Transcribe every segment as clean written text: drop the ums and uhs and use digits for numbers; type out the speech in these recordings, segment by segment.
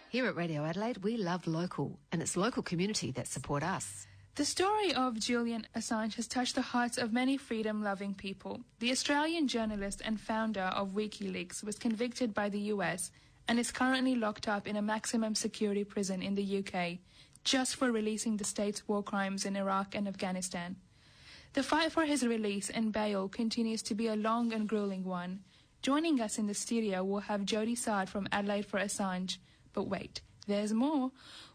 Here at Radio Adelaide, we love local, and it's local community that support us. The story of Julian Assange has touched the hearts of many freedom-loving people. The Australian journalist and founder of WikiLeaks was convicted by the US and is currently locked up in a maximum security prison in the UK, just for releasing the state's war crimes in Iraq and Afghanistan. The fight for his release and bail continues to be a long and grueling one. Joining us in the studio, we'll have Jody Saad from Adelaide for Assange. But wait, there's more.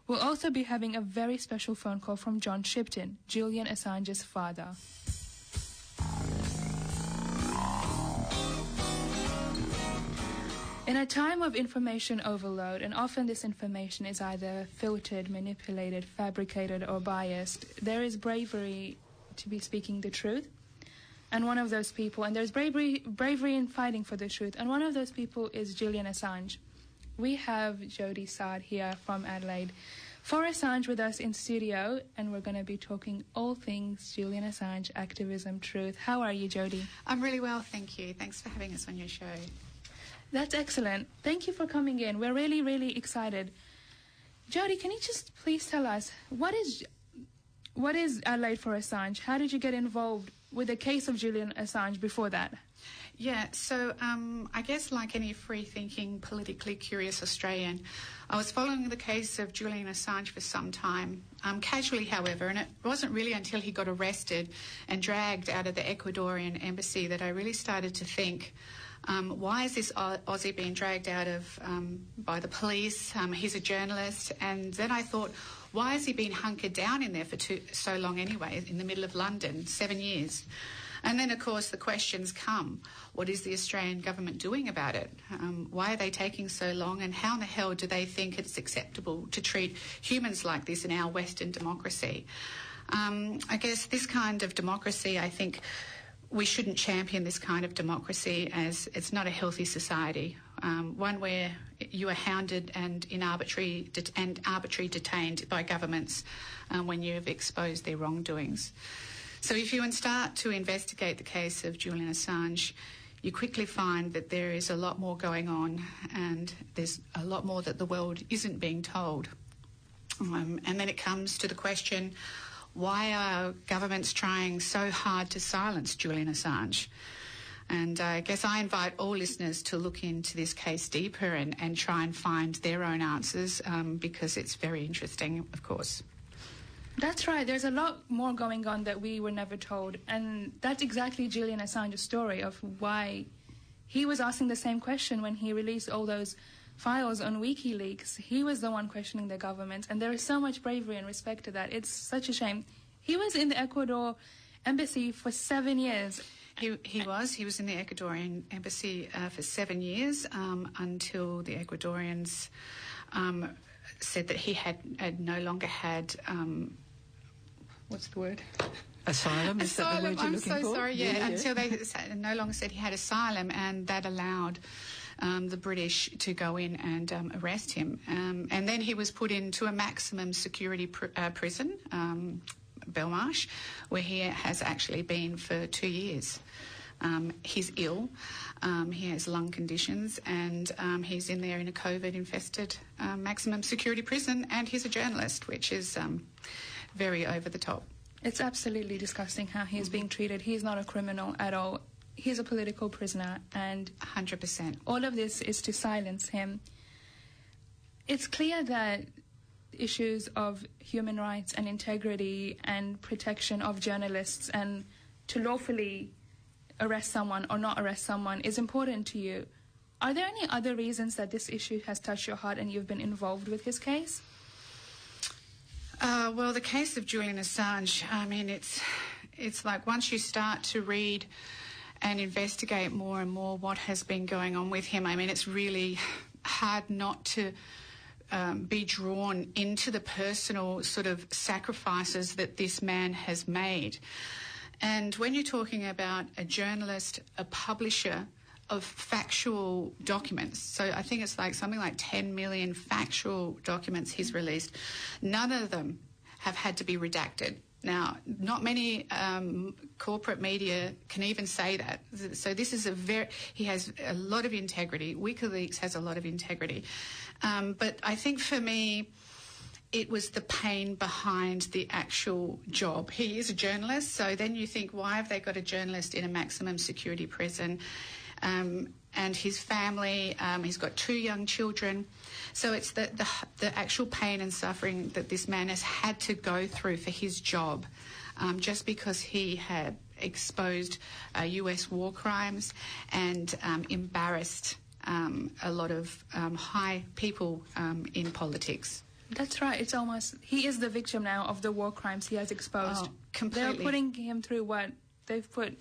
We'll also be having a very special phone call from John Shipton, Julian Assange's father. In a time of information overload, and often this information is either filtered, manipulated, fabricated, or biased, there is bravery to be speaking the truth. And one of those people, and there's bravery in fighting for the truth, and one of those people is Julian Assange. We have Jody Saad here from Adelaide for Assange with us in studio, and we're going to be talking all things Julian Assange, activism, truth. How are you, Jody? I'm really well, thank you. Thanks for having us on your show. That's excellent. Thank you for coming in. We're really, really excited. Jody, can you just please tell us, what is Adelaide for Assange? How did you get involved with the case of Julian Assange before that? Yeah, so I guess like any free-thinking, politically curious Australian, I was following the case of Julian Assange for some time, casually, however, and it wasn't really until he got arrested and dragged out of the Ecuadorian embassy that I really started to think, why is this Aussie being dragged out of by the police? He's a journalist. And then I thought, why has he been hunkered down in there for so long anyway, in the middle of London, 7 years? And then, of course, the questions come. What is the Australian government doing about it? Why are they taking so long? And how in the hell do they think it's acceptable to treat humans like this in our Western democracy? I guess this kind of democracy, I think we shouldn't champion this kind of democracy, as it's not a healthy society, one where you are hounded and arbitrarily detained by governments when you have exposed their wrongdoings. So if you start to investigate the case of Julian Assange, you quickly find that there is a lot more going on, and there's a lot more that the world isn't being told. And then it comes to the question, why are governments trying so hard to silence Julian Assange? And I guess I invite all listeners to look into this case deeper and try and find their own answers, because it's very interesting, of course. That's right. There's a lot more going on that we were never told. And that's exactly Julian Assange's story of why he was asking the same question when he released all those files on WikiLeaks. He was the one questioning the government, and there is so much bravery and respect to that. It's such a shame. He was in the Ecuador embassy for 7 years. He was in the Ecuadorian embassy for 7 years until the Ecuadorians said that he had no longer had what's the word? Asylum. Is that the word you're looking for? I'm so sorry. Yeah, until they no longer said he had asylum, and that allowed the British to go in and arrest him. And then he was put into a maximum security prison, Belmarsh, where he has actually been for 2 years. He's ill, he has lung conditions, and he's in there in a COVID-infested maximum security prison, and he's a journalist, which is very over the top. It's absolutely disgusting how he is being treated. He's not a criminal at all. He's a political prisoner, and 100%. All of this is to silence him. It's clear that issues of human rights and integrity and protection of journalists and to lawfully arrest someone or not arrest someone is important to you. Are there any other reasons that this issue has touched your heart and you've been involved with his case? Well, the case of Julian Assange, I mean, it's like once you start to read and investigate more and more what has been going on with him, I mean, it's really hard not to be drawn into the personal sort of sacrifices that this man has made. And when you're talking about a journalist, a publisher of factual documents, so I think it's like something like 10 million factual documents he's released, none of them have had to be redacted. Now, not many corporate media can even say that. So this is he has a lot of integrity. WikiLeaks has a lot of integrity. But I think for me, it was the pain behind the actual job. He is a journalist, so then you think, why have they got a journalist in a maximum security prison? And his family, he's got 2 young children. So it's the actual pain and suffering that this man has had to go through for his job, just because he had exposed US war crimes and embarrassed a lot of high people in politics. That's right. It's almost, he is the victim now of the war crimes he has exposed. Oh, completely. They're putting him through what they've put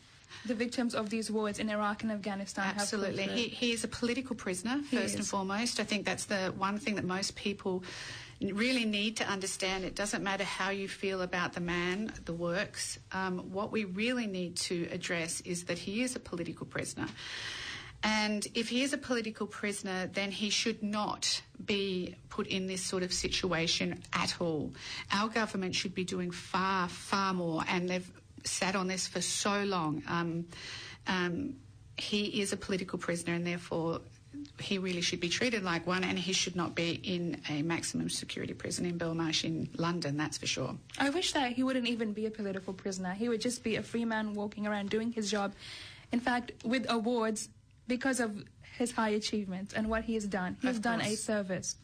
the victims of these wars in Iraq and Afghanistan Absolutely. have put through. He is a political prisoner, first and foremost. I think that's the one thing that most people really need to understand. It doesn't matter how you feel about the man, the works. What we really need to address is that he is a political prisoner. And if he is a political prisoner, then he should not be put in this sort of situation at all. Our government should be doing far, far more, and they've sat on this for so long. He is a political prisoner, and therefore he really should be treated like one, and he should not be in a maximum security prison in Belmarsh in London, that's for sure. I wish that he wouldn't even be a political prisoner. He would just be a free man walking around doing his job. In fact, with awards, because of his high achievements and what he has done. He's done a service.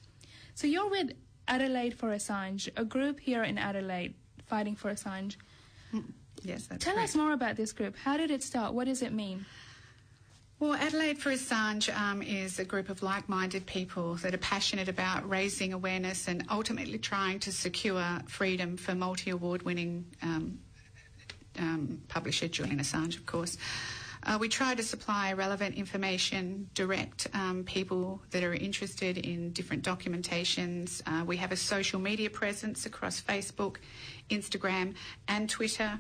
So you're with Adelaide for Assange, a group here in Adelaide fighting for Assange. Yes, that's Tell correct. us more about this group. How did it start? What does it mean? Well, Adelaide for Assange is a group of like-minded people that are passionate about raising awareness and ultimately trying to secure freedom for multi-award-winning publisher Julian Assange, of course. We try to supply relevant information, direct people that are interested in different documentations. We have a social media presence across Facebook, Instagram and Twitter.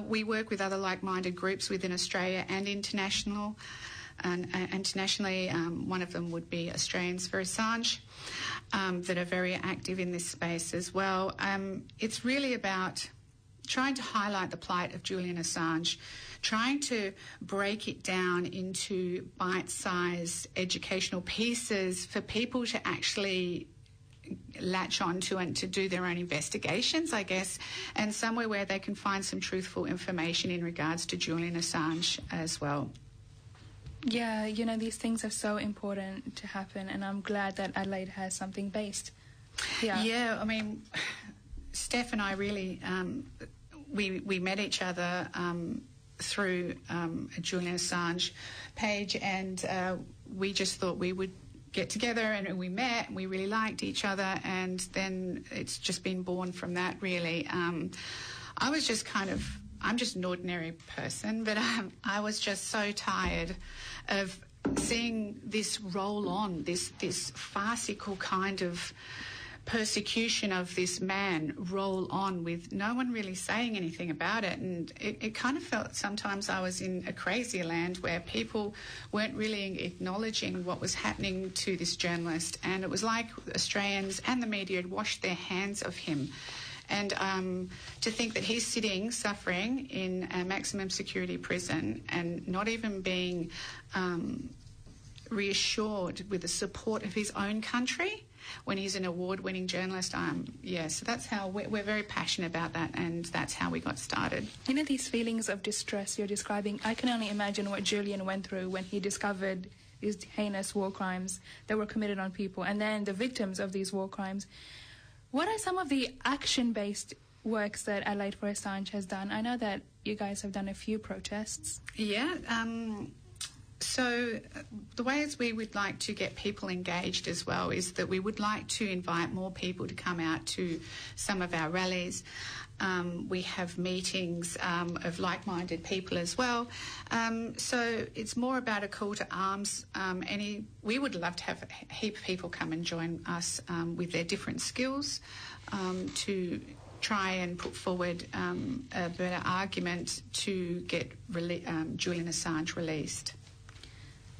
We work with other like-minded groups within Australia and international. And internationally, one of them would be Australians for Assange, that are very active in this space as well. It's really about trying to highlight the plight of Julian Assange, trying to break it down into bite-sized educational pieces for people to actually latch onto and to do their own investigations, I guess, and somewhere where they can find some truthful information in regards to Julian Assange as well. Yeah, you know, these things are so important to happen, and I'm glad that Adelaide has something based. Yeah, I mean, Steph and I really, we met each other through a Julian Assange page, and we just thought we would get together, and we met, and we really liked each other, and then it's just been born from that, really. I was just I'm just an ordinary person, but I was just so tired of seeing this roll on, this farcical kind of persecution of this man roll on with no one really saying anything about it. And it kind of felt sometimes I was in a crazy land where people weren't really acknowledging what was happening to this journalist, and it was like Australians and the media had washed their hands of him. And to think that he's sitting, suffering in a maximum security prison and not even being reassured with the support of his own country when he's an award-winning journalist. So that's how we're very passionate about that, and that's how we got started. You know, these feelings of distress you're describing, I can only imagine what Julian went through when he discovered these heinous war crimes that were committed on people, and then the victims of these war crimes. What are some of the action-based works that Adelaide for Assange has done? I know that you guys have done a few protests. Yeah, so the ways we would like to get people engaged as well is that we would like to invite more people to come out to some of our rallies. We have meetings of like-minded people as well. So it's more about a call to arms. We would love to have a heap of people come and join us with their different skills to try and put forward a better argument to get Julian Assange released.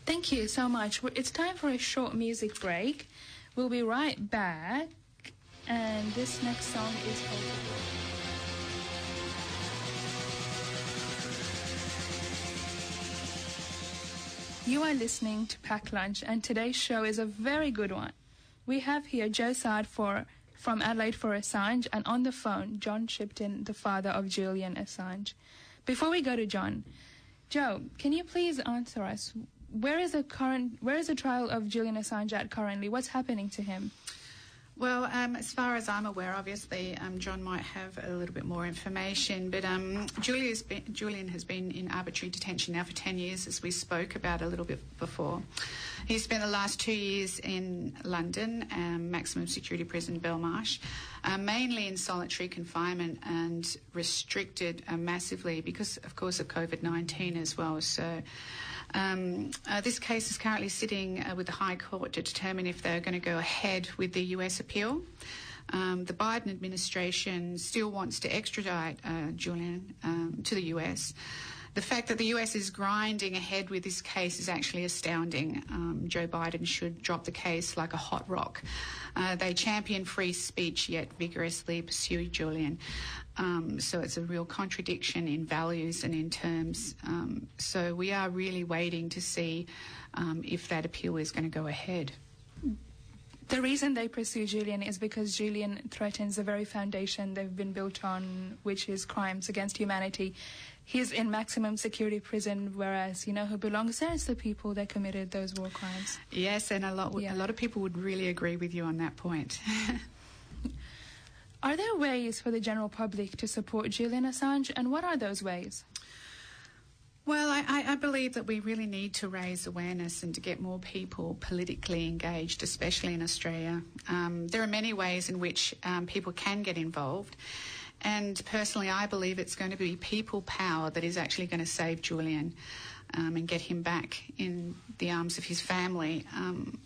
Thank you so much. It's time for a short music break. We'll be right back. And this next song is called... You are listening to Pack Lunch, and today's show is a very good one. We have here Joe Saad from Adelaide for Assange, and on the phone, John Shipton, the father of Julian Assange. Before we go to John, Joe, can you please answer us? Where is the trial of Julian Assange at currently? What's happening to him? Well, as far as I'm aware, obviously, John might have a little bit more information, but Julian has been in arbitrary detention now for 10 years, as we spoke about a little bit before. He spent the last 2 years in London, maximum security prison Belmarsh, mainly in solitary confinement and restricted massively because, of course, of COVID-19 as well. So this case is currently sitting with the High Court to determine if they're going to go ahead with the US appeal. The Biden administration still wants to extradite Julian to the US. The fact that the US is grinding ahead with this case is actually astounding. Joe Biden should drop the case like a hot rock. They champion free speech, yet vigorously pursue Julian. So it's a real contradiction in values and in terms. So we are really waiting to see if that appeal is going to go ahead. The reason they pursue Julian is because Julian threatens the very foundation they've been built on, which is crimes against humanity. He's in maximum security prison, whereas, you know, who belongs there is the people that committed those war crimes. Yes, and a lot of people would really agree with you on that point. Are there ways for the general public to support Julian Assange, and what are those ways? Well, I believe that we really need to raise awareness and to get more people politically engaged, especially in Australia. There are many ways in which people can get involved. And personally, I believe it's going to be people power that is actually going to save Julian and get him back in the arms of his family.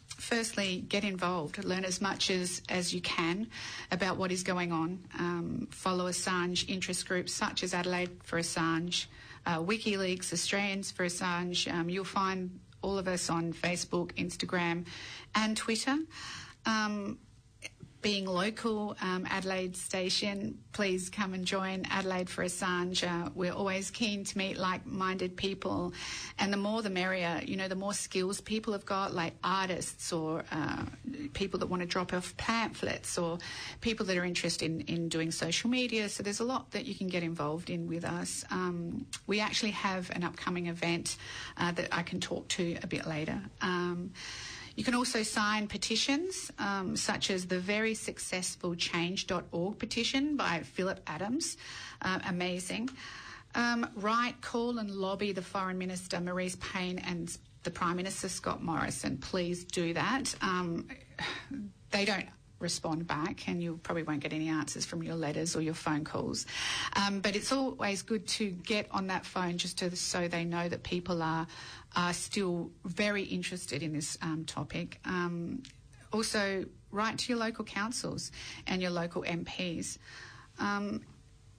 Firstly, get involved. Learn as much as you can about what is going on. Follow Assange interest groups such as Adelaide for Assange, WikiLeaks, Australians for Assange. You'll find all of us on Facebook, Instagram and Twitter. Being local, Adelaide station, please come and join Adelaide for Assange. We're always keen to meet like-minded people, and the more the merrier. You know, the more skills people have got, like artists or people that want to drop off pamphlets or people that are interested in doing social media. So there's a lot that you can get involved in with us. We actually have an upcoming event that I can talk to a bit later. You can also sign petitions, such as the very successful change.org petition by Philip Adams. Amazing. Write, call and lobby the Foreign Minister, Maurice Payne, and the Prime Minister, Scott Morrison. Please do that. They don't respond back, and you probably won't get any answers from your letters or your phone calls. But it's always good to get on that phone just so they know that people are still very interested in this topic. Also, write to your local councils and your local MPs.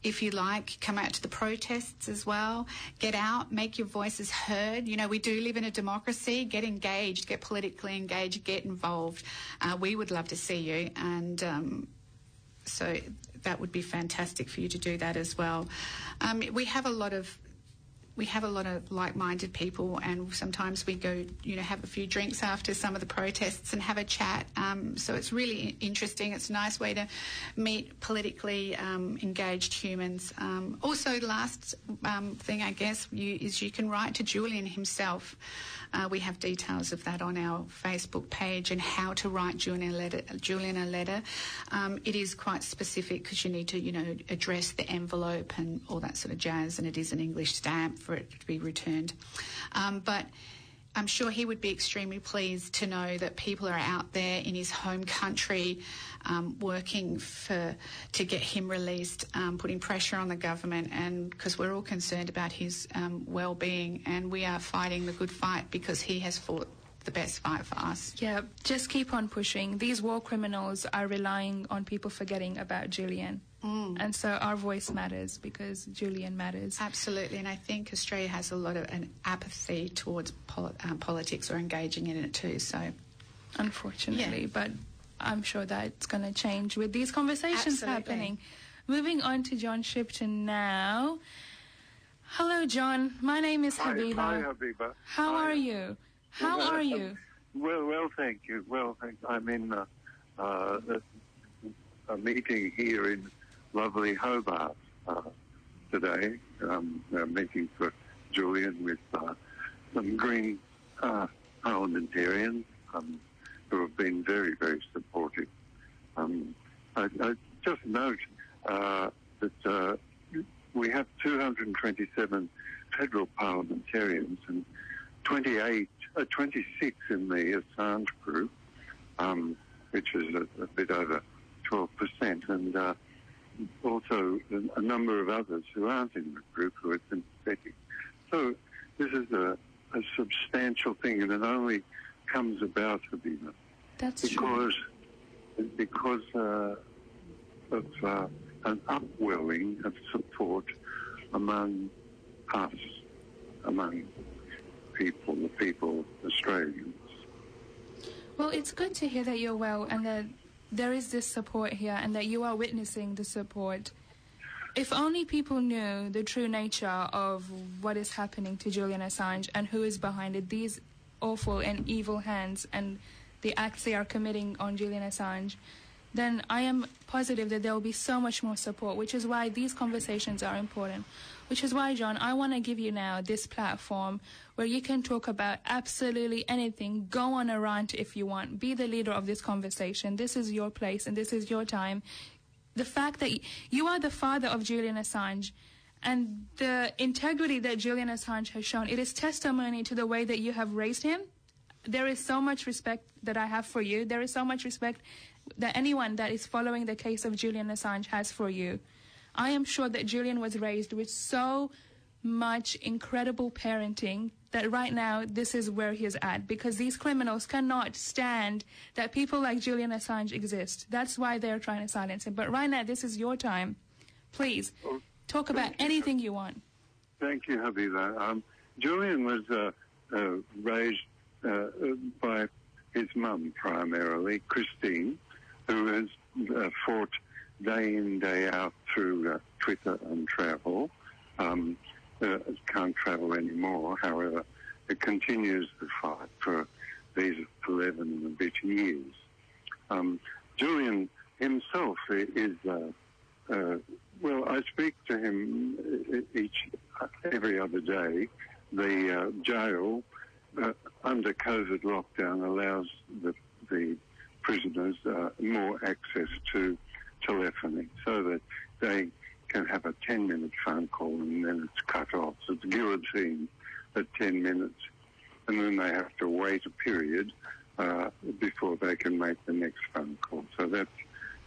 If you like, come out to the protests as well. Get out, make your voices heard. You know, we do live in a democracy. Get engaged, get politically engaged, get involved. We would love to see you, and so that would be fantastic for you to do that as well. We have a lot of like-minded people, and sometimes we go, you know, have a few drinks after some of the protests and have a chat. So it's really interesting. It's a nice way to meet politically engaged humans. Also, last thing, I guess, is you can write to Julian himself. We have details of that on our Facebook page and how to write Julian a letter. It is quite specific because you need to, you know, address the envelope and all that sort of jazz, and it is an English stamp for it to be returned. But I'm sure he would be extremely pleased to know that people are out there in his home country working to get him released, putting pressure on the government, and because we're all concerned about his well-being, and we are fighting the good fight because he has fought the best fight for us. Yeah, just keep on pushing. These war criminals are relying on people forgetting about Julian. And so our voice matters because Julian matters. Absolutely, and I think Australia has a lot of an apathy towards politics or engaging in it too. So, unfortunately, but I'm sure that's going to change with these conversations happening. Moving on to John Shipton now. Hello, John. My name is Habiba. Hi, Habiba. How are you? How are you? Well, thank you. I'm in a meeting here in lovely Hobart today. A meeting for Julian with some Green parliamentarians who have been very, very supportive. I just note that we have 227 federal parliamentarians and 26 in the Assange group, which is a bit over 12%, and also a number of others who aren't in the group who are sympathetic. So this is a substantial thing, and it only comes about, Habina, because of an upwelling of support among us, among the people, Australians. Well, it's good to hear that you're well and that there is this support here and that you are witnessing the support. If only people knew the true nature of what is happening to Julian Assange and who is behind it, these awful and evil hands and the acts they are committing on Julian Assange, then I am positive that there will be so much more support, which is why these conversations are important. Which is why, John, I want to give you now this platform where you can talk about absolutely anything. Go on a rant if you want. Be the leader of this conversation. This is your place and this is your time. The fact that you are the father of Julian Assange and the integrity that Julian Assange has shown, it is testimony to the way that you have raised him. There is so much respect that I have for you. There is so much respect that anyone that is following the case of Julian Assange has for you. I am sure that Julian was raised with so much incredible parenting that right now this is where he is at, because these criminals cannot stand that people like Julian Assange exist. That's why they're trying to silence him. But right now, this is your time. Please, talk about anything you want. Thank you, Habiba. Julian was raised by his mum primarily, Christine, who has fought day in, day out through Twitter and travel. Can't travel anymore, however, it continues the fight for these 11 and a bit years. Julian himself is, well, I speak to him every other day. The jail under COVID lockdown allows the prisoners more access to telephony so that they can have a 10-minute phone call and then it's cut off. So it's guillotined at 10 minutes and then they have to wait a period before they can make the next phone call. So that's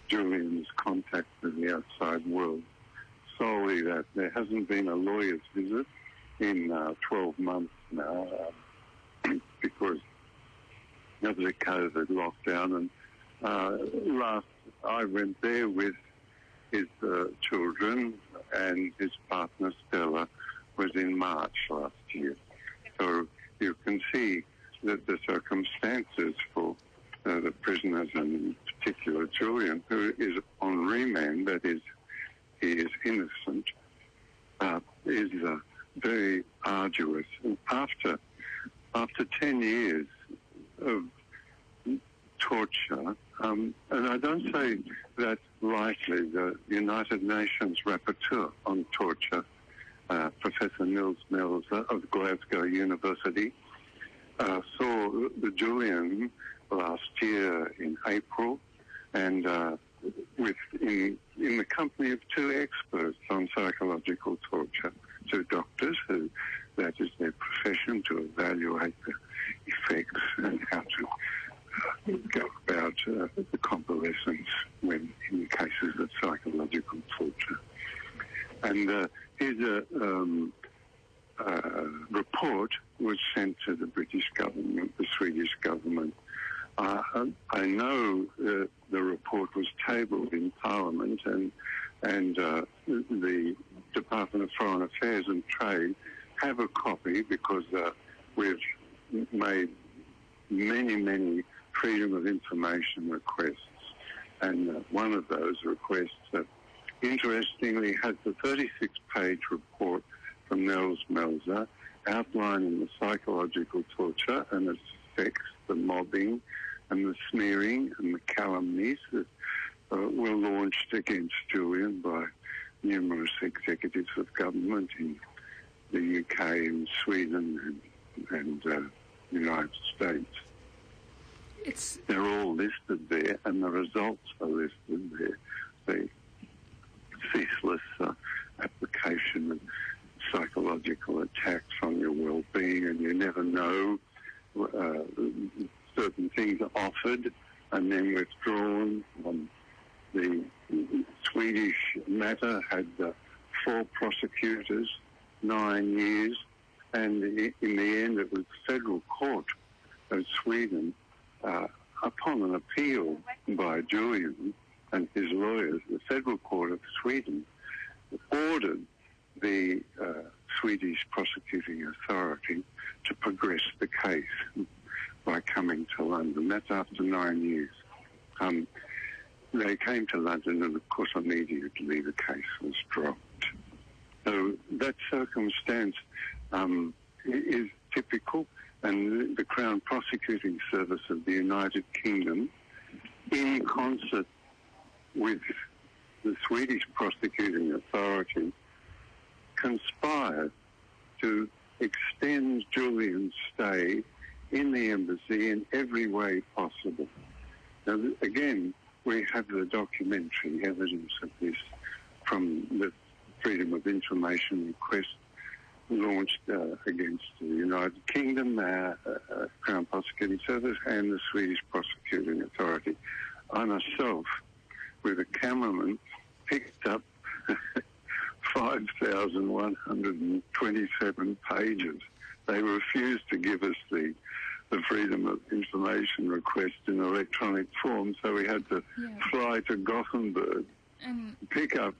Julian's contact with the outside world. Solely that. There hasn't been a lawyer's visit in 12 months now because of the COVID lockdown. And last I went there with his children and his partner Stella was in March last year. So you can see that the circumstances for the prisoners, and in particular Julian, who is on remand, that is, he is innocent, is very arduous. And after 10 years of torture, and I don't say that lightly, the United Nations rapporteur on torture, Professor Nils Mills of Glasgow University, saw Julian last year in April, and in the company of two experts on psychological torture, two doctors who that is their profession, to evaluate the effects and how to go about the convalescence when in cases of psychological torture. And his report was sent to the British government, the Swedish government. I know the report was tabled in Parliament, and the Department of Foreign Affairs and Trade have a copy because we've made many freedom of information requests, and one of those requests, interestingly, has the 36-page report from Nels Melzer outlining the psychological torture and its effects, the mobbing and the smearing and the calumnies that were launched against Julian by numerous executives of government in the UK and Sweden and the United States. They're all listed there, and the results are listed there. The ceaseless application of psychological attacks on your well-being, and you never know. Certain things are offered and then withdrawn. The Swedish matter had 4 prosecutors, 9 years, and in the end it was the Federal Court of Sweden, upon an appeal by Julian and his lawyers, the Federal Court of Sweden ordered the Swedish prosecuting authority to progress the case by coming to London. That's after 9 years. They came to London, and of course immediately the case was dropped. So that circumstance is typical, and the Crown Prosecuting Service of the United Kingdom, in concert with the Swedish prosecuting authority, conspired to extend Julian's stay in the embassy in every way possible. Now, again, we have the documentary evidence of this from the Freedom of Information request launched against the United Kingdom, Crown Prosecuting Service, and the Swedish Prosecuting Authority. I myself, with a cameraman, picked up 5,127 pages. They refused to give us the Freedom of Information request in electronic form, so we had to fly to Gothenburg, pick up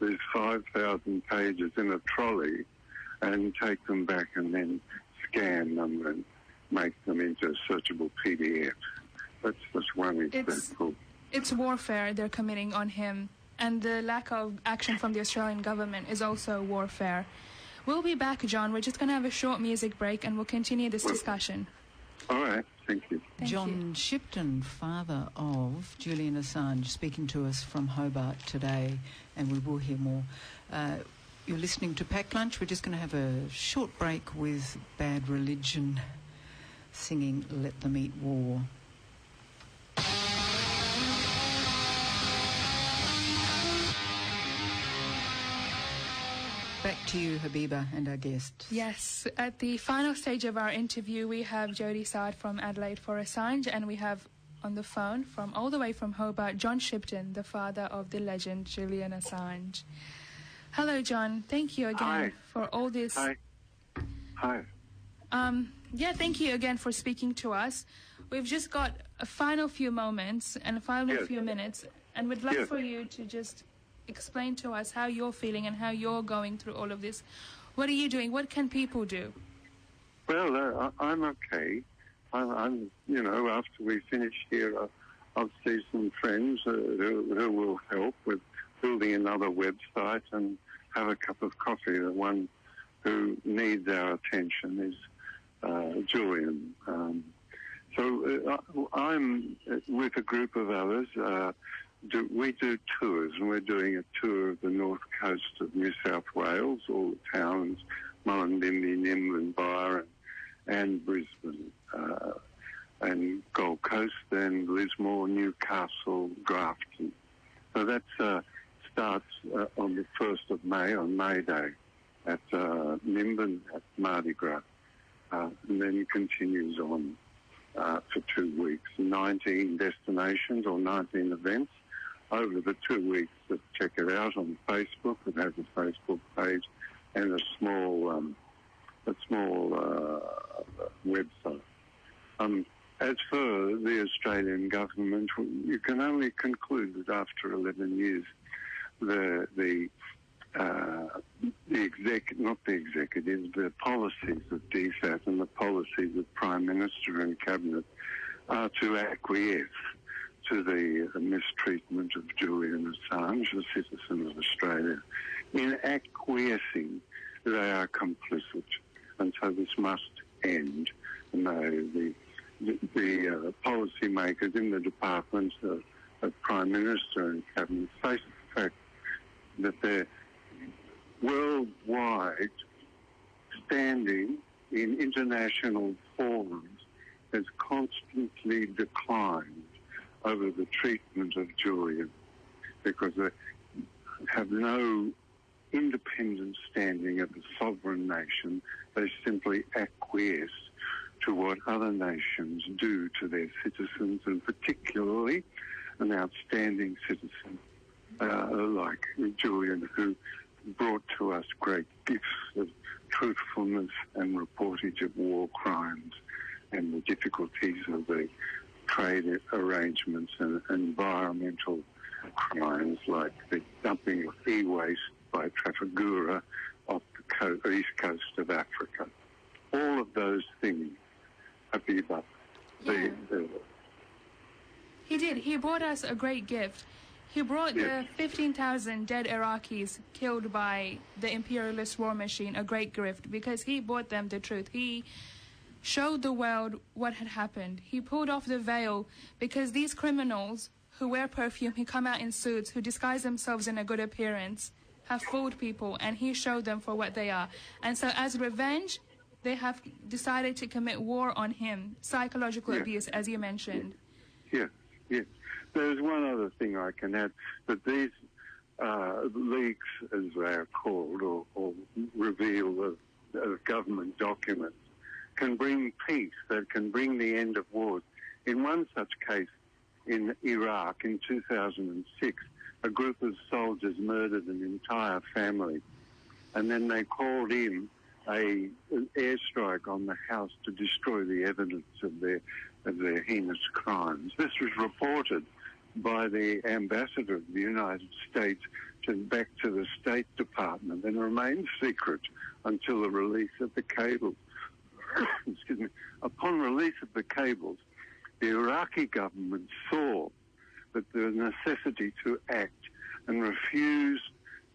these 5,000 pages in a trolley and take them back and then scan them and make them into searchable PDFs. That's just one example. It's warfare they're committing on him, and the lack of action from the Australian government is also warfare. We'll be back, John. We're just going to have a short music break and we'll continue this discussion. All right, thank you. John Shipton, father of Julian Assange, speaking to us from Hobart today, and we will hear more. You're listening to Packed Lunch. We're just going to have a short break with Bad Religion singing Let Them Eat War. Back to you, Habiba, and our guests. Yes, at the final stage of our interview, we have Jodie Saad from Adelaide for Assange, and we have on the phone from all the way from Hobart, John Shipton, the father of the legend Julian Assange. Hello, John. Thank you again for all this. Hi. Thank you again for speaking to us. We've just got a final few moments and a final few minutes, and we'd love for you to just explain to us how you're feeling and how you're going through all of this. What are you doing? What can people do? Well, I'm okay. I'm after we finish here, I'll see some friends who will help with building another website and have a cup of coffee. The one who needs our attention is Julian. So I'm with a group of others. We do tours, and we're doing a tour of the north coast of New South Wales, all the towns, Mullumbimby, Nimblin, Byron, and Brisbane, and Gold Coast, and Lismore, Newcastle, Grafton. So that starts on the 1st of May, on May Day, at Nimblin at Mardi Gras, and then continues on for 2 weeks, 19 destinations or 19 events over the 2 weeks. Check it out on Facebook. It has a Facebook page and a small website. As for the Australian government, you can only conclude that after 11 years, the policies of DFAT and the policies of Prime Minister and Cabinet are to acquiesce to the mistreatment of Julian Assange, a citizen of Australia. In acquiescing, they are complicit. and so this must end. No, the policymakers in the departments, the Prime Minister and Cabinet, face the fact that their worldwide standing in international forums has constantly declined over the treatment of Julian, because they have no independent standing as a sovereign nation. They simply acquiesce to what other nations do to their citizens, and particularly an outstanding citizen like Julian, who brought to us great gifts of truthfulness and reportage of war crimes and the difficulties of the trade arrangements and environmental crimes like the dumping of e-waste by Trafigura off the east coast of Africa. All of those things, Habiba. Yeah. He did. He brought us a great gift. He brought the 15,000 dead Iraqis killed by the imperialist war machine a great gift, because he brought them the truth. He showed the world what had happened. He pulled off the veil, because these criminals who wear perfume, who come out in suits, who disguise themselves in a good appearance, have fooled people, and he showed them for what they are. And so as revenge, they have decided to commit war on him, psychological abuse, as you mentioned. Yes. There's one other thing I can add, that these leaks, as they are called, or reveal of government documents, can bring peace, that can bring the end of wars. In one such case in Iraq in 2006, a group of soldiers murdered an entire family, and then they called in an airstrike on the house to destroy the evidence of their heinous crimes. This was reported by the ambassador of the United States back to the State Department, and remained secret until the release of the cables. Excuse me. Upon release of the cables, the Iraqi government saw that there was necessity to act and refused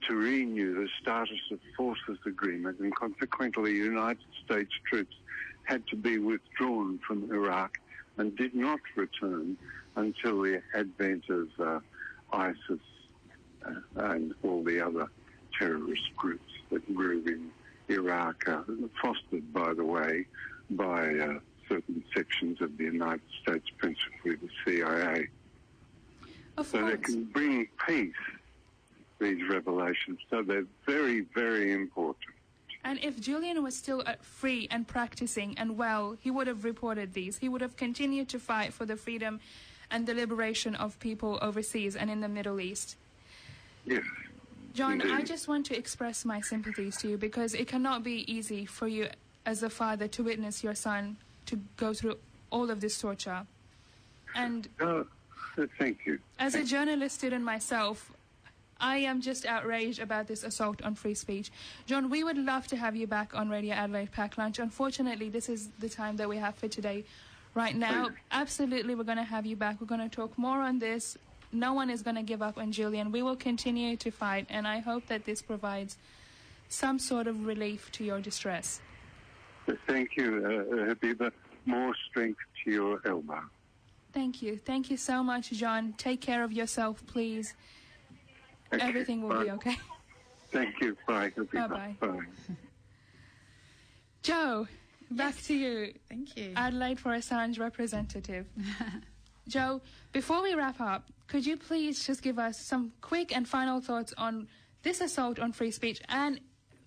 to renew the status of forces agreement, and consequently United States troops had to be withdrawn from Iraq and did not return until the advent of ISIS and all the other terrorist groups that grew in Iraq, fostered, by the way, by certain sections of the United States, principally the CIA. So they can bring peace, these revelations. So they're very, very important. And if Julian was still free and practicing and well, he would have reported these. He would have continued to fight for the freedom and the liberation of people overseas and in the Middle East. Yes. John, indeed. I just want to express my sympathies to you, because it cannot be easy for you as a father to witness your son to go through all of this torture. And thank you. As a journalist student myself, I am just outraged about this assault on free speech. John, we would love to have you back on Radio Adelaide Pack Lunch. Unfortunately, this is the time that we have for today. Right now, absolutely, we're going to have you back. We're going to talk more on this. No one is going to give up on Julian. We will continue to fight, and I hope that this provides some sort of relief to your distress. Thank you, Habiba. More strength to your elbow. Thank you. Thank you so much, John. Take care of yourself, please. Okay. Everything will be okay. Thank you. Bye, Habiba. Bye-bye. Bye. Joe, back to you. Thank you. Adelaide for Assange representative. Joe, before we wrap up, could you please just give us some quick and final thoughts on this assault on free speech, and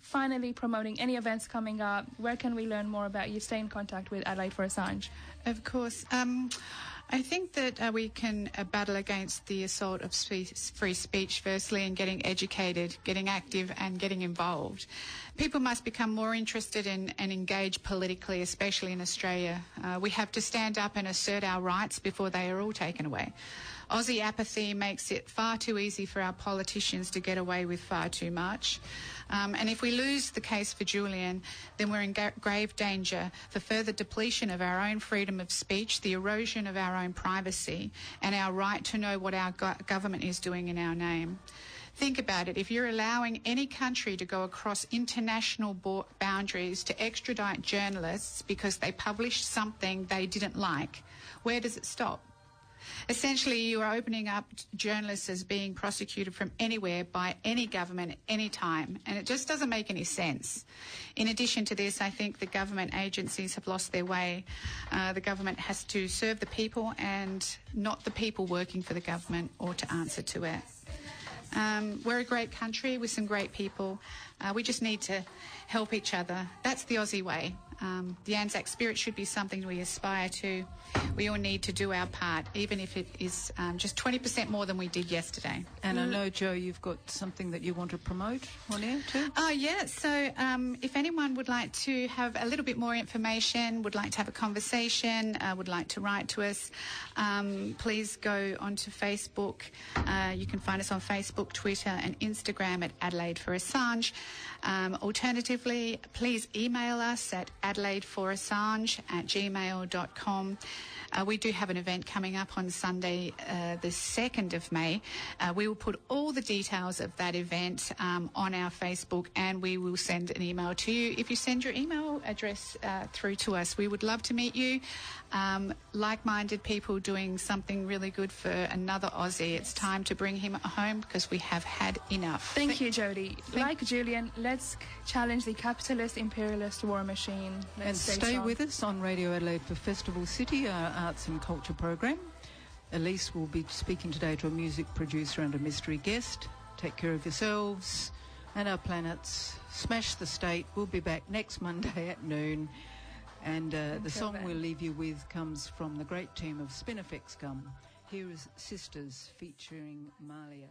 finally promoting any events coming up? Where can we learn more about you? Stay in contact with Adelaide for Assange. Of course. I think that we can battle against the assault of free speech, firstly, in getting educated, getting active and getting involved. People must become more interested in and engage politically, especially in Australia. We have to stand up and assert our rights before they are all taken away. Aussie apathy makes it far too easy for our politicians to get away with far too much. And if we lose the case for Julian, then we're in grave danger for further depletion of our own freedom of speech, the erosion of our own privacy, and our right to know what our government is doing in our name. Think about it. If you're allowing any country to go across international boundaries to extradite journalists because they published something they didn't like, where does it stop? Essentially, you are opening up journalists as being prosecuted from anywhere by any government at any time, and it just doesn't make any sense. In addition to this, I think the government agencies have lost their way. The government has to serve the people and not the people working for the government or to answer to it. We're a great country with some great people. We just need to help each other. That's the Aussie way. The Anzac spirit should be something we aspire to. We all need to do our part, even if it is just 20% more than we did yesterday. And I know, Jo, you've got something that you want to promote on air too? Oh, yeah. So if anyone would like to have a little bit more information, would like to have a conversation, would like to write to us, please go onto Facebook. You can find us on Facebook, Twitter and Instagram at Adelaide for Assange. Alternatively, please email us at adelaideforassange@gmail.com. We do have an event coming up on Sunday, the 2nd of May. We will put all the details of that event on our Facebook, and we will send an email to you. If you send your email address through to us, we would love to meet you. Like-minded people doing something really good for another Aussie. It's time to bring him home because we have had enough. Thank you, Jodie. Like Julian, let's challenge the capitalist imperialist war machine. And stay with us on Radio Adelaide for Festival City, our arts and culture program. Elise will be speaking today to a music producer and a mystery guest. Take care of yourselves and our planets. Smash the state. We'll be back next Monday at noon. And the song we'll leave you with comes from the great team of Spinifex Gum. Here is Sisters featuring Malia.